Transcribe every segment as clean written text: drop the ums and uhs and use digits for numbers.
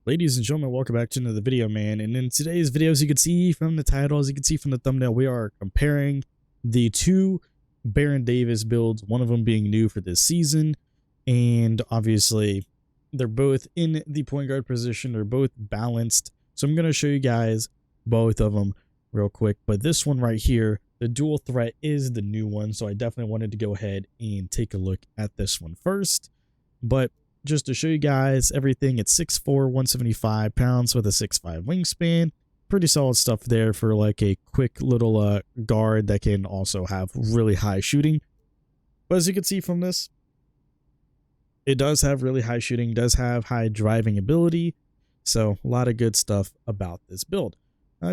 Ladies and gentlemen, welcome back to another video, man. And in today's video, as you can see from the title, as you can see from the thumbnail, we are comparing the two Baron Davis builds, one of them being new for this season. And obviously, they're both in the point guard position. They're both balanced. So I'm going to show you guys both of them real quick. But this one right here, the dual threat, is the new one. So I definitely wanted to go ahead and take a look at this one first. But just to show you guys everything, it's 6'4", 175 pounds with a 6'5" wingspan. Pretty solid stuff there for like a quick little guard that can also have really high shooting. But as you can see from this, it does have really high shooting, does have high driving ability. So a lot of good stuff about this build.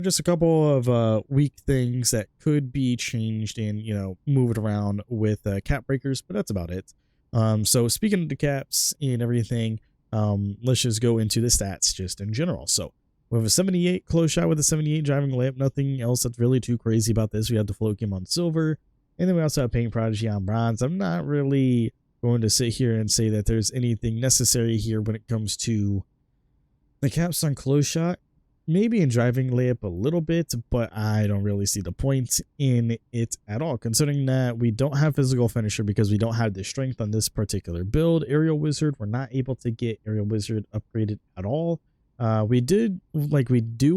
Just a couple of weak things that could be changed and, moved around with cap breakers, but that's about it. So speaking of the caps and everything, let's just go into the stats just in general. So we have a 78 close shot with a 78 driving layup. Nothing else that's really too crazy about this. We have the float game on silver, and then we also have paint prodigy on bronze. I'm not really going to sit here and say that there's anything necessary here when it comes to the caps on close shot. Maybe in driving layup a little bit, but I don't really see the point in it at all, considering that we don't have physical finisher because we don't have the strength on this particular build. Aerial wizard, we're not able to get aerial wizard upgraded at all. We do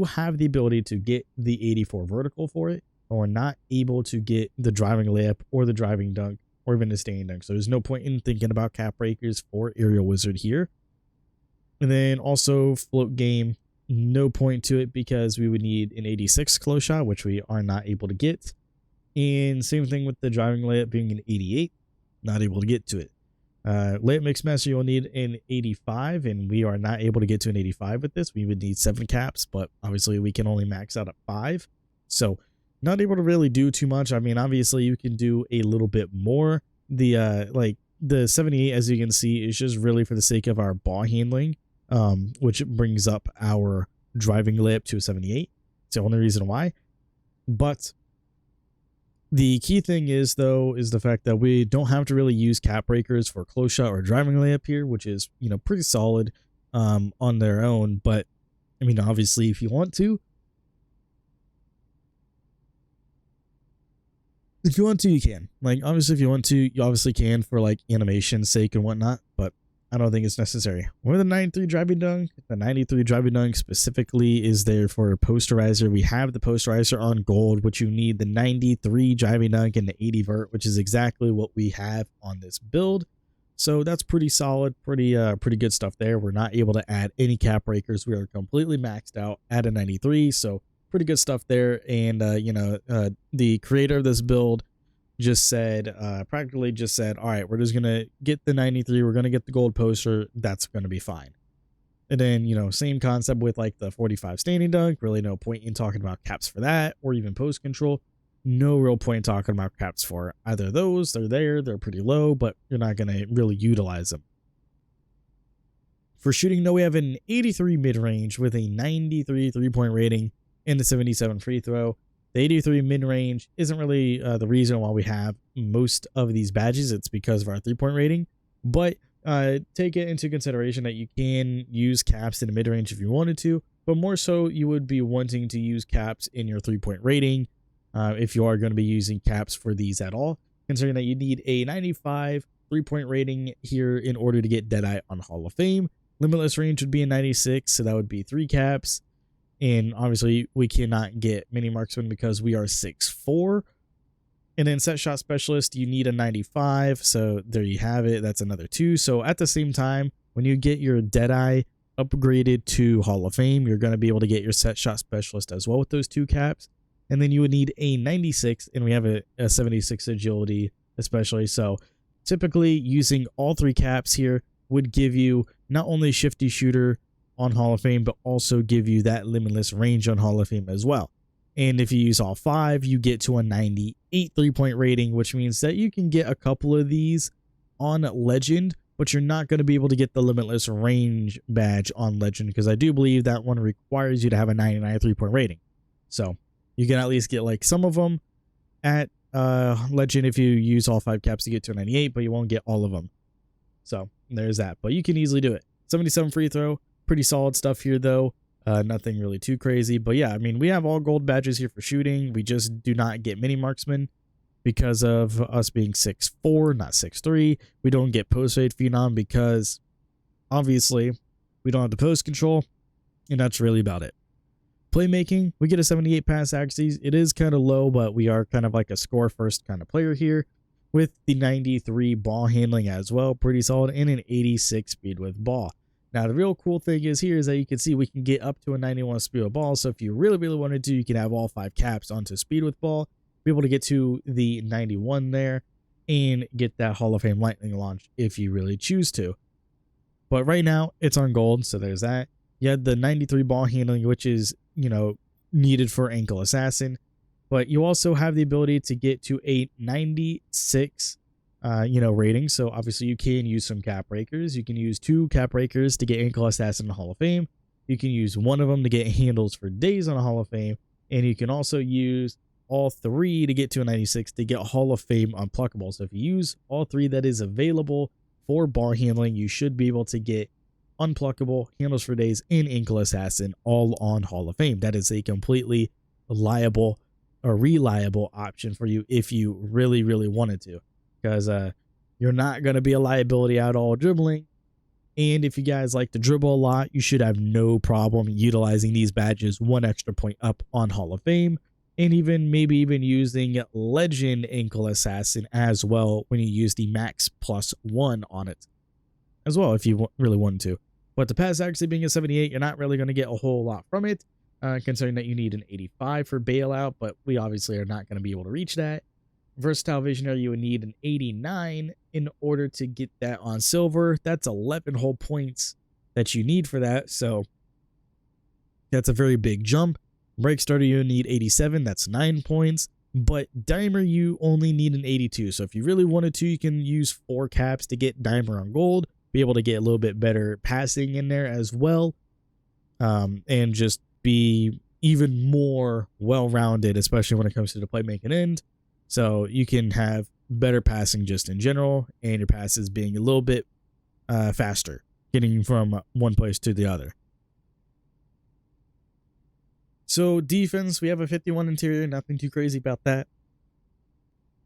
have the ability to get the 84 vertical for it, but we're not able to get the driving layup or the driving dunk or even the standing dunk. So there's no point in thinking about cap breakers for aerial wizard here. And then also float game. No point to it because we would need an 86 close shot, which we are not able to get. And same thing with the driving layup being an 88, not able to get to it. Layup mix master, you'll need an 85, and we are not able to get to an 85 with this. We would need 7 caps, but obviously we can only max out at 5. So not able to really do too much. I mean, obviously you can do a little bit more. The 78, as you can see, is just really for the sake of our ball handling. Which brings up our driving layup to a 78. It's the only reason why. But the key thing is the fact that we don't have to really use cap breakers for close shot or driving layup here, which is, pretty solid on their own. But I mean, obviously, if you want to, you can. Like, obviously, if you want to, you obviously can for like animation's sake and whatnot, but I don't think it's necessary. We're the 93 driving dunk. The 93 driving dunk specifically is there for a posterizer. We have the posterizer on gold, which you need the 93 driving dunk and the 80 vert, which is exactly what we have on this build. So that's pretty solid, pretty good stuff there. We're not able to add any cap breakers. We are completely maxed out at a 93. So pretty good stuff there. And the creator of this build practically just said, all right, we're just gonna get the 93, we're gonna get the gold poster, that's gonna be fine. And then, same concept with like the 45 standing dunk. Really no point in talking about caps for that, or even post control. No real point in talking about caps for either of those. They're pretty low, but you're not gonna really utilize them. For shooting, we have an 83 mid-range with a 93 3-point rating and a 77 free throw. The 83 mid-range isn't really the reason why we have most of these badges. It's because of our 3-point rating. But take it into consideration that you can use caps in the mid-range if you wanted to. But more so, you would be wanting to use caps in your 3-point rating if you are going to be using caps for these at all. Considering that you need a 95 3-point rating here in order to get Deadeye on Hall of Fame. Limitless range would be a 96, so that would be 3 caps. And obviously, we cannot get mini marksman because we are 6'4". And then set shot specialist, you need a 95. So there you have it. That's another 2. So at the same time, when you get your Deadeye upgraded to Hall of Fame, you're going to be able to get your set shot specialist as well with those 2 caps. And then you would need a 96, and we have a 76 agility especially. So typically using all 3 caps here would give you not only shifty shooter on Hall of Fame, but also give you that limitless range on Hall of Fame as well. And if you use all 5, you get to a 98 3-point rating, which means that you can get a couple of these on Legend, but you're not going to be able to get the limitless range badge on Legend, because I do believe that one requires you to have a 99 3-point rating. So you can at least get like some of them at Legend if you use all 5 caps to get to a 98, but you won't get all of them. So there's that, but you can easily do it. 77 free throw, Pretty solid stuff here though. Nothing really too crazy, but yeah, I mean, we have all gold badges here for shooting. We just do not get mini marksman because of us being 6'4", not 6'3". We don't get post fade phenom because obviously we don't have the post control, and that's really about it. Playmaking, we get a 78 pass accuracy. It is kind of low, but we are kind of like a score first kind of player here with the 93 ball handling as well, pretty solid, and an 86 speed with ball. Now, the real cool thing is here is that you can see we can get up to a 91 speed with ball. So if you really, really wanted to, you can have all 5 caps onto speed with ball, be able to get to the 91 there and get that Hall of Fame lightning launch if you really choose to. But right now it's on gold. So there's that. You had the 93 ball handling, which is, you know, needed for ankle assassin, but you also have the ability to get to a 96 rating. So obviously you can use some cap breakers. You can use 2 cap breakers to get ankle assassin in the Hall of Fame. You can use one of them to get handles for days on the Hall of Fame, and you can also use all 3 to get to a 96 to get Hall of Fame unpluckable. So if you use all 3 that is available for ball handling, you should be able to get unpluckable, handles for days, and ankle assassin all on Hall of Fame. That is a completely reliable option for you if you really, really wanted to, because you're not going to be a liability at all dribbling. And if you guys like to dribble a lot, you should have no problem utilizing these badges 1 extra point up on Hall of Fame, and maybe even using legend ankle assassin as well when you use the max +1 on it as well if you really wanted to. But the pass accuracy being a 78, you're not really going to get a whole lot from it, considering that you need an 85 for bailout, but we obviously are not going to be able to reach that. Versatile visionary, you would need an 89 in order to get that on silver. That's 11 whole points that you need for that, so that's a very big jump. Break starter, you need 87, that's 9 points. But dimer, you only need an 82. So if you really wanted to, you can use 4 caps to get dimer on gold, be able to get a little bit better passing in there as well, and just be even more well-rounded, especially when it comes to the playmaking end. So you can have better passing just in general, and your passes being a little bit faster, getting from one place to the other. So defense, we have a 51 interior, nothing too crazy about that.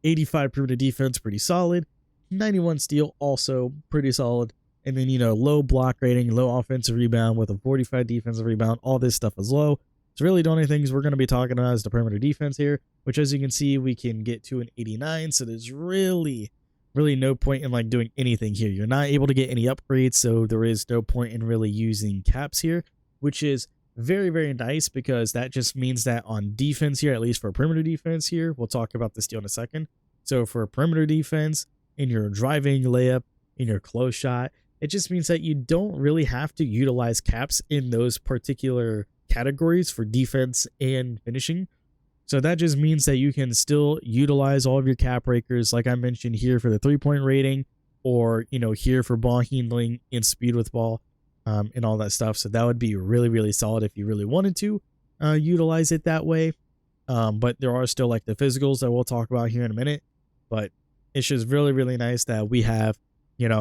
85 perimeter defense, pretty solid. 91 steal, also pretty solid. And then, low block rating, low offensive rebound with a 45 defensive rebound. All this stuff is low. So really the only things we're going to be talking about is the perimeter defense here, which as you can see, we can get to an 89. So there's really no point in doing anything here. You're not able to get any upgrades, so there is no point in really using caps here, which is very, very nice, because that just means that on defense here, at least for perimeter defense here, we'll talk about the steal in a second. So for perimeter defense, in your driving layup, in your close shot, it just means that you don't really have to utilize caps in those particular categories for defense and finishing. So that just means that you can still utilize all of your cap breakers, like I mentioned here for the 3-point rating, or, here for ball handling and speed with ball, and all that stuff. So that would be really, really solid if you really wanted to utilize it that way. But there are still the physicals that we'll talk about here in a minute. But it's just really, really nice that we have,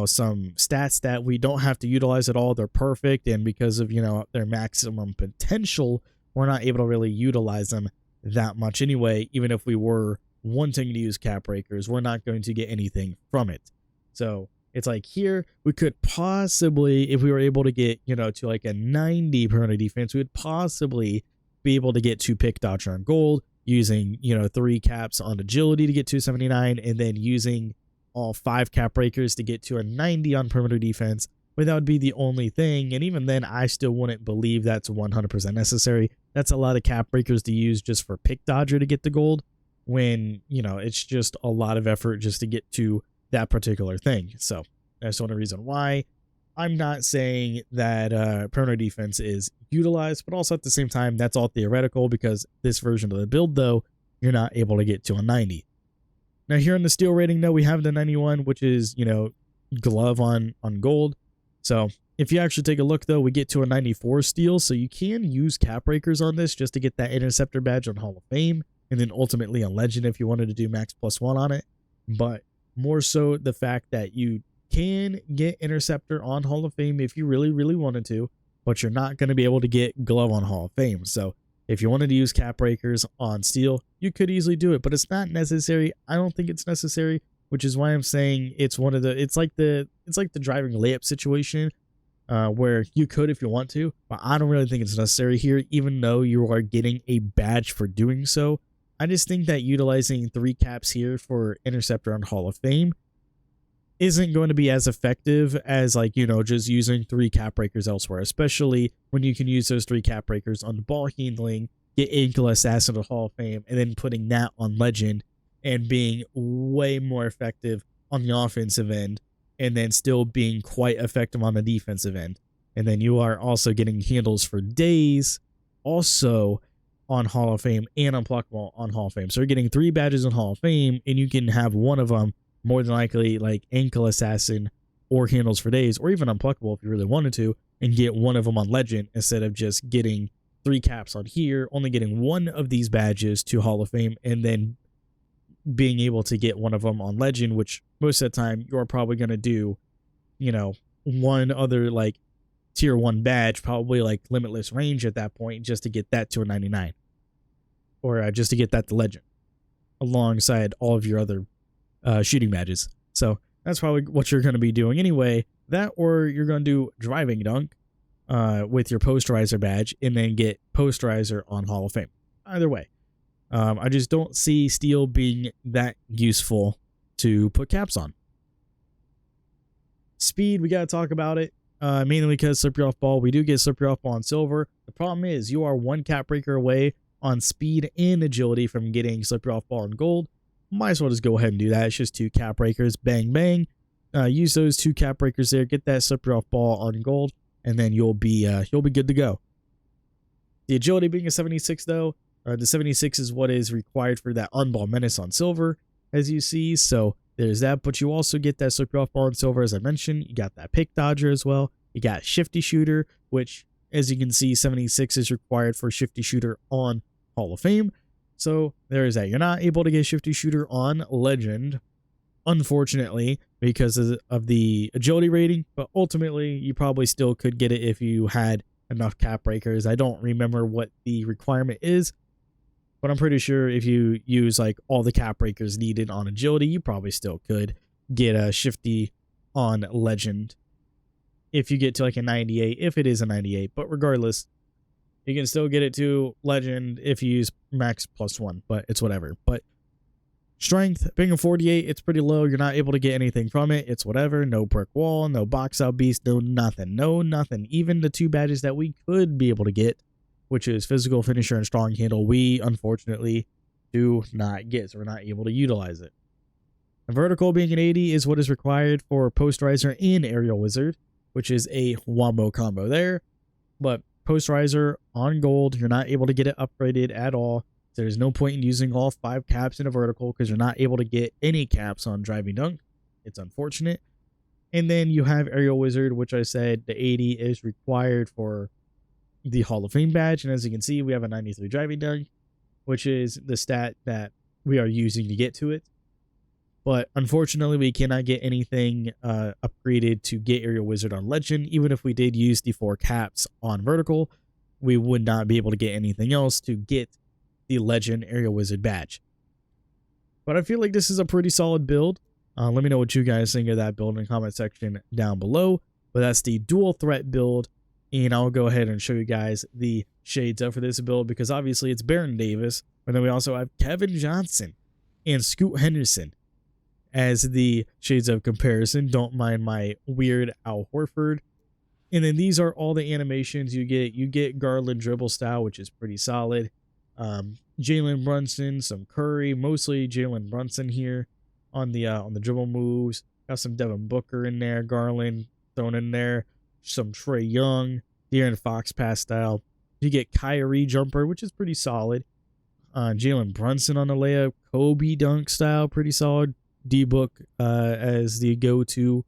some stats that we don't have to utilize at all. They're perfect. And because of, their maximum potential, we're not able to really utilize them that much anyway. Even if we were wanting to use cap breakers, we're not going to get anything from it. So it's here we could possibly, if we were able to get, to a 90 perimeter defense, we would possibly be able to get 2 pick dodger on gold using, 3 caps on agility to get to 79, and then using all 5 cap breakers to get to a 90 on perimeter defense. But that would be the only thing. And even then, I still wouldn't believe that's 100% necessary. That's a lot of cap breakers to use just for pick dodger to get the gold, when, it's just a lot of effort just to get to that particular thing. So that's the only reason why I'm not saying that perimeter defense is utilized, but also at the same time, that's all theoretical, because this version of the build, though, you're not able to get to a 90. Now here in the steal rating, though, we have the 91, which is, glove on gold. So if you actually take a look, though, we get to a 94 steal. So you can use cap breakers on this just to get that interceptor badge on Hall of Fame, and then ultimately a legend if you wanted to do max +1 on it. But more so the fact that you can get interceptor on Hall of Fame if you really, really wanted to. but you're not going to be able to get glove on Hall of Fame. So if you wanted to use cap breakers on steal, you could easily do it, but it's not necessary. I don't think it's necessary, which is why I'm saying it's like the driving layup situation, where you could if you want to, but I don't really think it's necessary here, even though you are getting a badge for doing so. I just think that utilizing 3 caps here for interceptor on Hall of Fame isn't going to be as effective as, like, you know, just using 3 cap breakers elsewhere, especially when you can use those 3 cap breakers on the ball handling, get ankle assassin to Hall of Fame, and then putting that on legend and being way more effective on the offensive end, and then still being quite effective on the defensive end. And then you are also getting handles for days also on Hall of Fame and unpluckable on Hall of Fame. So you're getting 3 badges on Hall of Fame, and you can have one of them more than likely like ankle assassin or handles for days, or even unpluckable if you really wanted to, and get one of them on legend instead of just getting 3 caps on here, only getting one of these badges to Hall of Fame, and then being able to get one of them on legend, which most of the time you're probably going to do, you know, one other like tier 1 badge, probably like limitless range at that point, just to get that to a 99, or just to get that to legend alongside all of your other shooting badges. So that's probably what you're going to be doing anyway. That, or you're going to do driving dunk with your posterizer badge and then get posterizer on Hall of Fame. Either way, I just don't see steal being that useful to put caps on. Speed, we got to talk about it, mainly because slippery off ball. We do get slippery off ball on silver. The problem is you are 1 cap breaker away on speed and agility from getting slippery off ball in gold. Might as well just go ahead and do that. It's just 2 cap breakers, bang bang. Use those 2 cap breakers there, get that slippery off ball on gold, and then you'll be good to go. The agility being a 76 though, the 76 is what is required for that on-ball menace on silver, as you see. So there's that, but you also get that slippery off ball on silver, as I mentioned. You got that pick dodger as well. You got shifty shooter, which, as you can see, 76 is required for shifty shooter on Hall of Fame. So there is that. You're not able to get shifty shooter on legend, unfortunately, because of the agility rating, but ultimately you probably still could get it if you had enough cap breakers. I don't remember what the requirement is, but I'm pretty sure if you use like all the cap breakers needed on agility, you probably still could get a shifty on legend if you get to like a 98, if it is a 98. But regardless, you can still get it to legend if you use max +1, but it's whatever. But strength, being a 48, it's pretty low. You're not able to get anything from it. It's whatever. No brick wall, no box out beast, no nothing. No nothing. Even the 2 badges that we could be able to get, which is physical finisher and strong handle, we unfortunately do not get, so we're not able to utilize it. A vertical being an 80 is what is required for posterizer and aerial wizard, which is a wombo combo there. But posterizer on gold, you're not able to get it upgraded at all. So there's no point in using all 5 caps in a vertical because you're not able to get any caps on driving dunk. It's unfortunate. And then you have aerial wizard, which I said the 80 is required for the Hall of Fame badge. And as you can see, we have a 93 driving dunk, which is the stat that we are using to get to it. But unfortunately, we cannot get anything upgraded to get aerial wizard on legend. Even if we did use the 4 caps on vertical, we would not be able to get anything else to get the legend aerial wizard badge. But I feel like this is a pretty solid build. Let me know what you guys think of that build in the comment section down below. But that's the dual threat build, and I'll go ahead and show you guys the shades up for this build, because obviously it's Baron Davis, but then we also have Kevin Johnson and Scoot Henderson as the shades of comparison. Don't mind my weird Al Horford. And then these are all the animations you get. You get Garland dribble style, which is pretty solid. Jalen Brunson, some Curry, mostly Jalen Brunson here on the dribble moves. Got some Devin Booker in there, Garland thrown in there, some Trae Young, De'Aaron Fox pass style. You get Kyrie jumper, which is pretty solid. Jalen Brunson on the layup, Kobe dunk style, pretty solid. D-Book as the go-to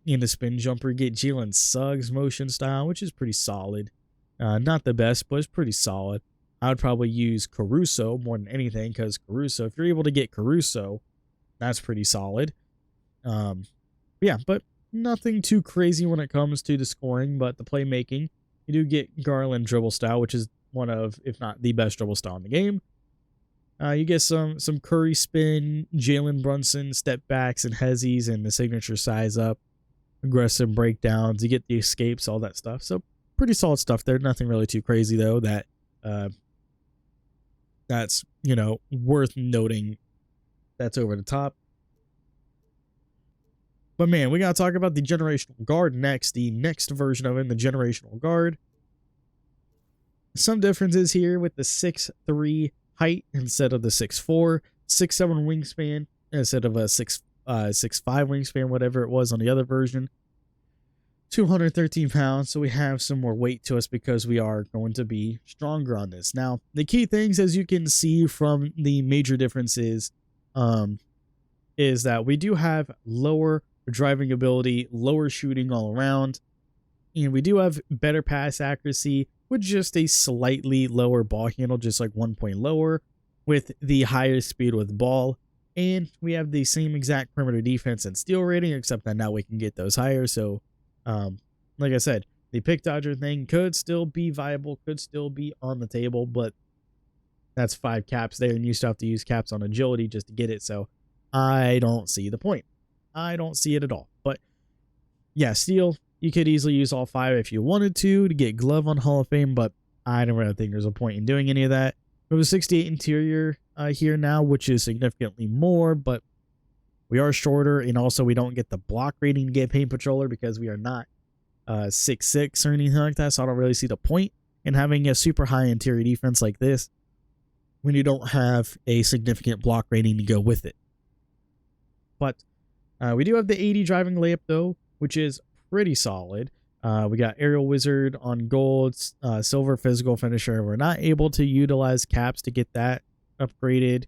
in the spin jumper. Get Jalen Suggs motion style, which is pretty solid. Not the best, but it's pretty solid. I would probably use Caruso more than anything, because Caruso, if you're able to get Caruso, that's pretty solid. Yeah, but nothing too crazy when it comes to the scoring, but the playmaking. You do get Garland dribble style, which is one of, if not the best dribble style in the game. You get some Curry spin, Jalen Brunson step backs and hezzies, and the signature size up, aggressive breakdowns. You get the escapes, all that stuff. So pretty solid stuff there. Nothing really too crazy though. That's worth noting. That's over the top. But man, we gotta talk about the generational guard next. The next version of it, the generational guard. Some differences here with the 6'3" height instead of the 6'4", 6'7" wingspan instead of a 6'5" wingspan, whatever it was on the other version. 213 pounds, so we have some more weight to us because we are going to be stronger on this. Now, the key things, as you can see from the major differences, is that we do have lower driving ability, lower shooting all around, and we do have better pass accuracy with just a slightly lower ball handle, just like 1 point lower, with the higher speed with ball. And we have the same exact perimeter defense and steal rating, except that now we can get those higher. So, like I said, the pick dodger thing could still be viable, could still be on the table, but that's 5 caps there, and you still have to use caps on agility just to get it. So I don't see the point. I don't see it at all. But yeah, steal, you could easily use all 5 if you wanted to get glove on Hall of Fame, but I don't really think there's a point in doing any of that. We have a 68 interior here now, which is significantly more, but we are shorter, and also we don't get the block rating to get paint patroller because we are not 6'6" or anything like that, so I don't really see the point in having a super high interior defense like this when you don't have a significant block rating to go with it. But we do have the 80 driving layup though, which is pretty solid. We got aerial wizard on gold, silver physical finisher. We're not able to utilize caps to get that upgraded.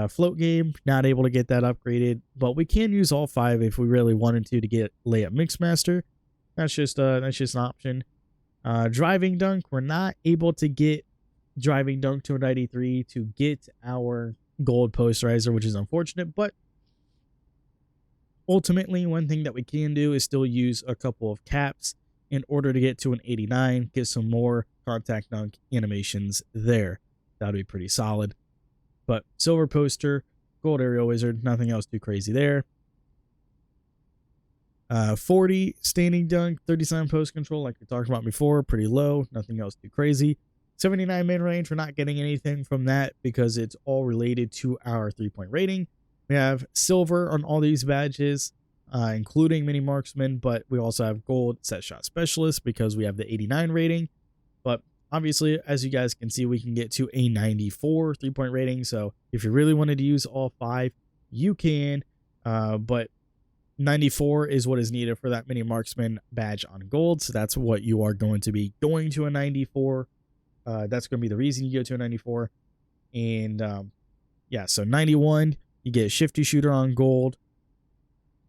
Float game, not able to get that upgraded, but we can use all 5 if we really wanted to get layup mixmaster. That's just an option. Driving dunk, we're not able to get driving dunk to a 93 to get our gold posterizer, which is unfortunate, but ultimately one thing that we can do is still use a couple of caps in order to get to an 89, get some more contact dunk animations there. That would be pretty solid. But silver poster, gold aerial wizard, nothing else too crazy there. 40 standing dunk, 37 post control, like we talked about before, pretty low, nothing else too crazy. 79 mid range, we're not getting anything from that because it's all related to our 3-point rating. We have silver on all these badges, including mini marksman, but we also have gold set shot specialist because we have the 89 rating. But obviously, as you guys can see, we can get to a 94 3-point rating. So if you really wanted to use all 5, you can, but 94 is what is needed for that mini marksman badge on gold. So that's what you are going to be going to a 94. That's going to be the reason you go to a 94. And yeah, so 91, you get shifty shooter on gold.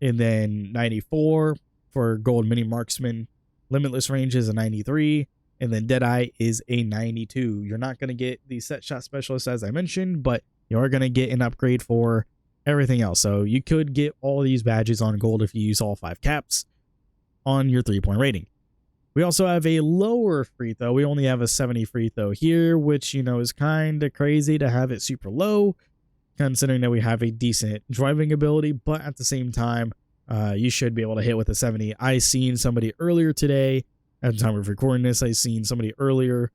And then 94 for gold mini marksman. Limitless range is a 93. And then Deadeye is a 92. You're not going to get the set shot specialist as I mentioned, but you are going to get an upgrade for everything else. So you could get all these badges on gold if you use all 5 caps on your 3-point rating. We also have a lower free throw. We only have a 70 free throw here, which, is kind of crazy to have it super low, considering that we have a decent driving ability, but at the same time, you should be able to hit with a 70. I seen somebody earlier today, at the time of recording this, I seen somebody earlier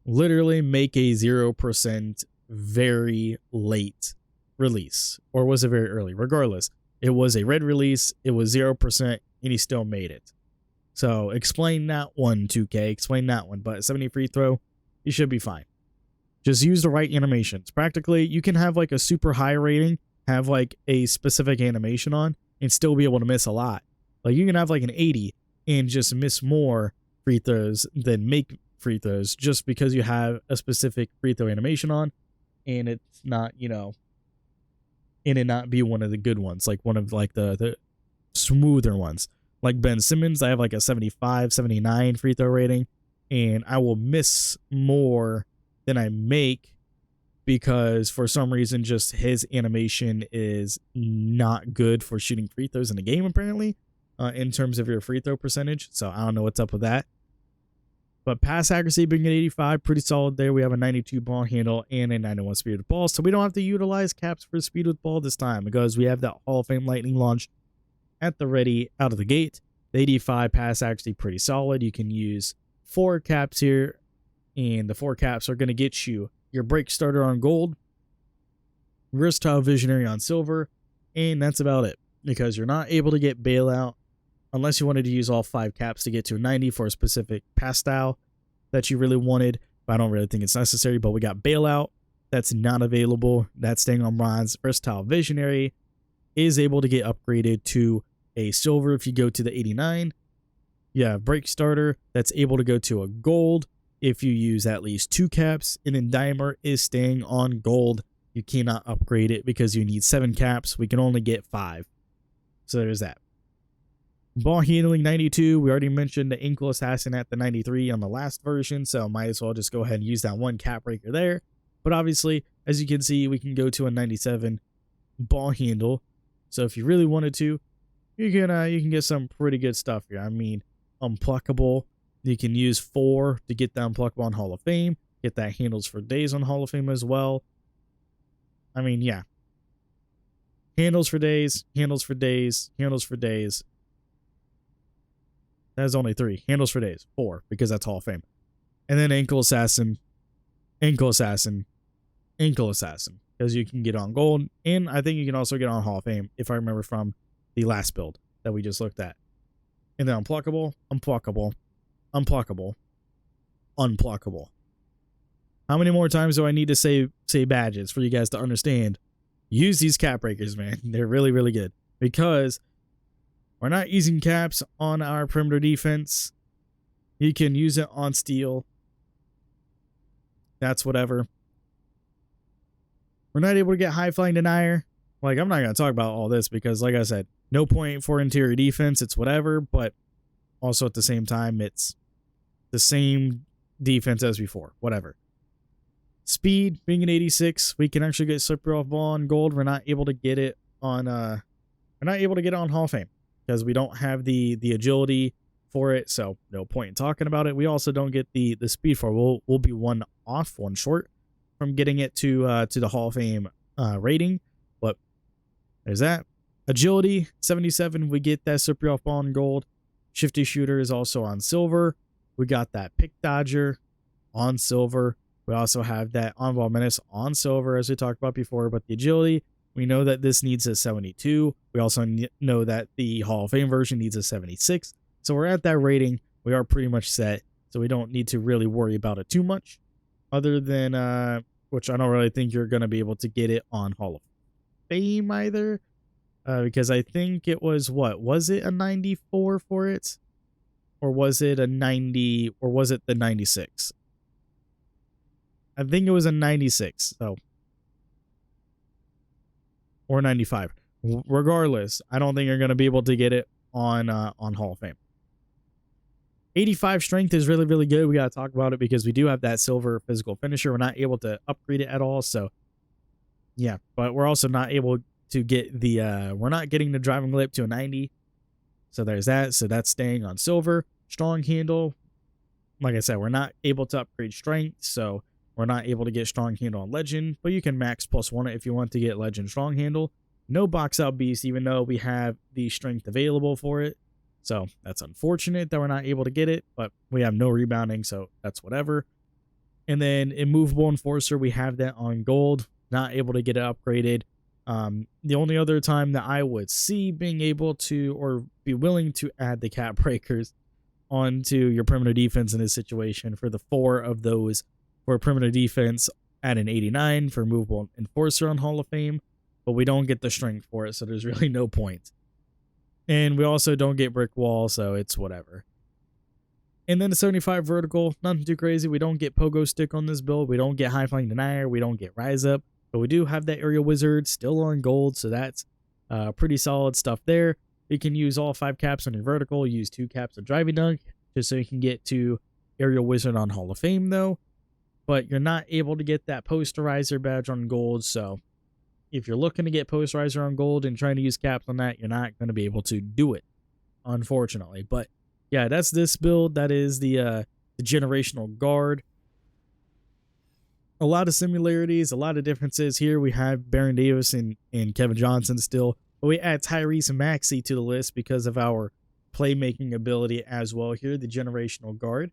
literally make a 0% very late release, or was it very early? Regardless, it was a red release, it was 0%, and he still made it. So explain that one, 2K, explain that one. But 70 free throw, you should be fine. Just use the right animations. Practically, you can have like a super high rating, have like a specific animation on, and still be able to miss a lot. Like you can have like an 80 and just miss more free throws than make free throws just because you have a specific free throw animation on, and it's not, and it not be one of the good ones, like one of like the smoother ones. Like Ben Simmons, I have like a 75, 79 free throw rating, and I will miss more than I make because for some reason just his animation is not good for shooting free throws in the game apparently, in terms of your free throw percentage. So I don't know what's up with that. But pass accuracy being at 85, pretty solid there. We have a 92 ball handle and a 91 speed with ball. So we don't have to utilize caps for speed with ball this time because we have that Hall of Fame lightning launch at the ready out of the gate. The 85 pass accuracy pretty solid. You can use 4 caps here, and the 4 caps are going to get you your break starter on gold, versatile visionary on silver, and that's about it because you're not able to get bailout unless you wanted to use all 5 caps to get to a 90 for a specific pass style that you really wanted. But I don't really think it's necessary. But we got bailout. That's not available. That's staying on bronze. Versatile visionary is able to get upgraded to a silver if you go to the 89. You have break starter. That's able to go to a gold if you use at least 2 caps. And then dimer is staying on gold. You cannot upgrade it because you need 7 caps. We can only get 5. So there's that. Ball handling 92, we already mentioned the ankle assassin at the 93 on the last version, so might as well just go ahead and use that 1 cap breaker there. But obviously, as you can see, we can go to a 97 ball handle. So if you really wanted to, you can get some pretty good stuff here. I mean, unpluckable, you can use 4 to get that unpluckable on Hall of Fame, get that handles for days on Hall of Fame as well. I mean, yeah. Handles for days, handles for days, handles for days. That's only 3. Handles for days. 4, because that's Hall of Fame. And then ankle assassin, ankle assassin, ankle assassin. Because you can get on gold. And I think you can also get on Hall of Fame, if I remember from the last build that we just looked at. And then unpluckable, unpluckable, unpluckable, unpluckable. How many more times do I need to say badges for you guys to understand? Use these cap breakers, man. They're really, really good. Because we're not using caps on our perimeter defense. You can use it on steal. That's whatever. We're not able to get high flying denier. Like, I'm not going to talk about all this because, like I said, no point for interior defense. It's whatever, but also at the same time, it's the same defense as before. Whatever. Speed being an 86, we can actually get slippery off ball on gold. We're not able to get it on Hall of Fame. Because we don't have the agility for it, so no point in talking about it. We also don't get the speed for it. We'll be 1 off, 1 short from getting it to the Hall of Fame rating. But there's that. Agility 77, we get that slippery off ball on gold. Shifty shooter is also on silver. We got that pick dodger on silver. We also have that on ball menace on silver, as we talked about before. But the agility, we know that this needs a 72. We also know that the Hall of Fame version needs a 76. So we're at that rating. We are pretty much set. So we don't need to really worry about it too much. Other than, which I don't really think you're going to be able to get it on Hall of Fame either. Because I think it was, was it a 94 for it? Or was it a 90? Or was it the 96? I think it was a 96. So. Or 95. Regardless, I don't think you're going to be able to get it on Hall of Fame. 85 strength is really, really good. We got to talk about it because we do have that silver physical finisher. We're not able to upgrade it at all. So, yeah. But we're also not able to get the... we're not getting the driving lip to a 90. So there's that. So that's staying on silver. Strong handle. Like I said, we're not able to upgrade strength. So we're not able to get strong handle on legend. But you can max +1 it if you want to get legend strong handle. No box out beast, even though we have the strength available for it. So that's unfortunate that we're not able to get it, but we have no rebounding, so that's whatever. And then immovable enforcer, we have that on gold, not able to get it upgraded. The only other time that I would see being able to or be willing to add the cap breakers onto your perimeter defense in this situation for the 4 of those for perimeter defense at an 89 for immovable enforcer on Hall of Fame. But we don't get the strength for it, so there's really no point. And we also don't get brick wall, so it's whatever. And then the 75 vertical, nothing too crazy. We don't get pogo stick on this build. We don't get high flying denier. We don't get rise up. But we do have that aerial wizard still on gold, so that's pretty solid stuff there. You can use all 5 caps on your vertical. Use 2 caps of driving dunk, just so you can get to aerial wizard on Hall of Fame, though. But you're not able to get that posterizer badge on gold, so... if you're looking to get posterizer on gold and trying to use caps on that, you're not going to be able to do it, unfortunately. But yeah, that's this build. That is the the generational guard. A lot of similarities, a lot of differences here. We have Baron Davis and Kevin Johnson still, but we add Tyrese Maxey to the list because of our playmaking ability as well here, the generational guard.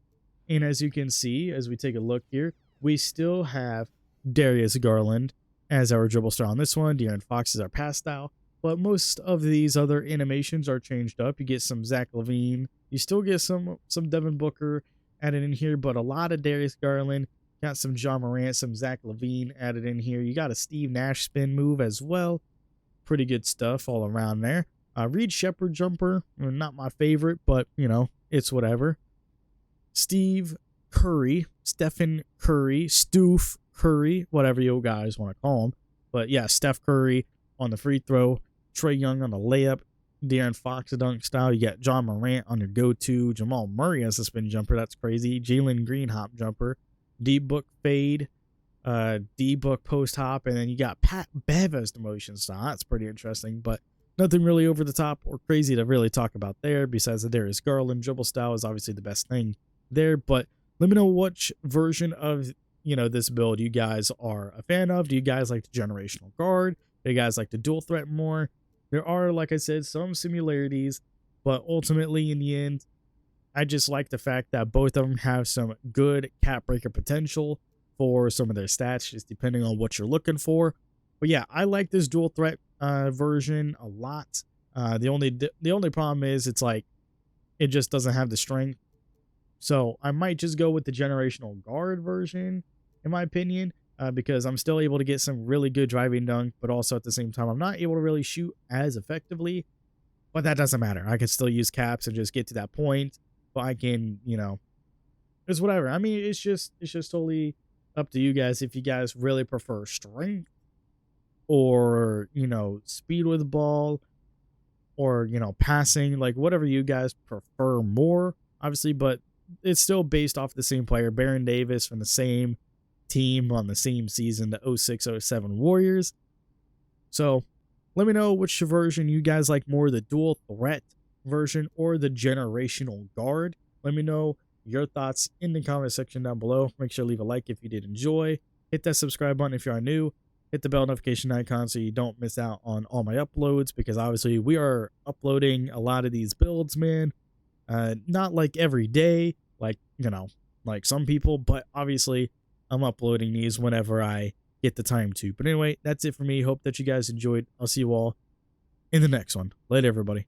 And as you can see, as we take a look here, we still have Darius Garland as our dribble star on this one. De'Aaron Fox is our pass style, but most of these other animations are changed up. You get some Zach LaVine, you still get some Devin Booker added in here, but a lot of Darius Garland. Got some John Morant, some Zach LaVine added in here. You got a Steve Nash spin move as well. Pretty good stuff all around there. Reed Shepherd jumper, not my favorite, but, you know, it's whatever. Stephen Curry, Stoof Curry, whatever you guys want to call him. But, yeah, Steph Curry on the free throw. Trae Young on the layup. De'Aaron Fox dunk style. You got John Morant on your go-to. Jamal Murray as a spin jumper. That's crazy. Jalen Green hop jumper. D-Book fade, D-Book post hop, and then you got Pat Bev as the motion style. That's pretty interesting, but nothing really over the top or crazy to really talk about there besides the Darius Garland dribble style is obviously the best thing there. But let me know which version of, you know, this build you guys are a fan of. Do you guys like the generational guard? Do you guys like the dual threat more? There are, like I said, some similarities, but ultimately in the end, I just like the fact that both of them have some good cap breaker potential for some of their stats, just depending on what you're looking for. But yeah, I like this dual threat version a lot. The only problem is it's like it just doesn't have the strength. So I might just go with the generational guard version, in my opinion, because I'm still able to get some really good driving dunk, but also at the same time I'm not able to really shoot as effectively. But that doesn't matter. I can still use caps and just get to that point. I can, you know, it's whatever. I mean, it's just totally up to you guys if you guys really prefer strength or, you know, speed with the ball or, you know, passing, like whatever you guys prefer more, obviously, but it's still based off the same player, Baron Davis from the same team on the same season, the 06-07 Warriors. So let me know which version you guys like more, the dual threat version or the generational guard. Let me know your thoughts in the comment section down below. Make sure to leave a like if you did enjoy. Hit that subscribe button if you are new. Hit the bell notification icon so you don't miss out on all my uploads, because obviously we are uploading a lot of these builds, man. Not like every day, like, you know, like some people, but obviously I'm uploading these whenever I get the time to. But anyway, that's it for me. Hope that you guys enjoyed. I'll see you all in the next one. Later, everybody.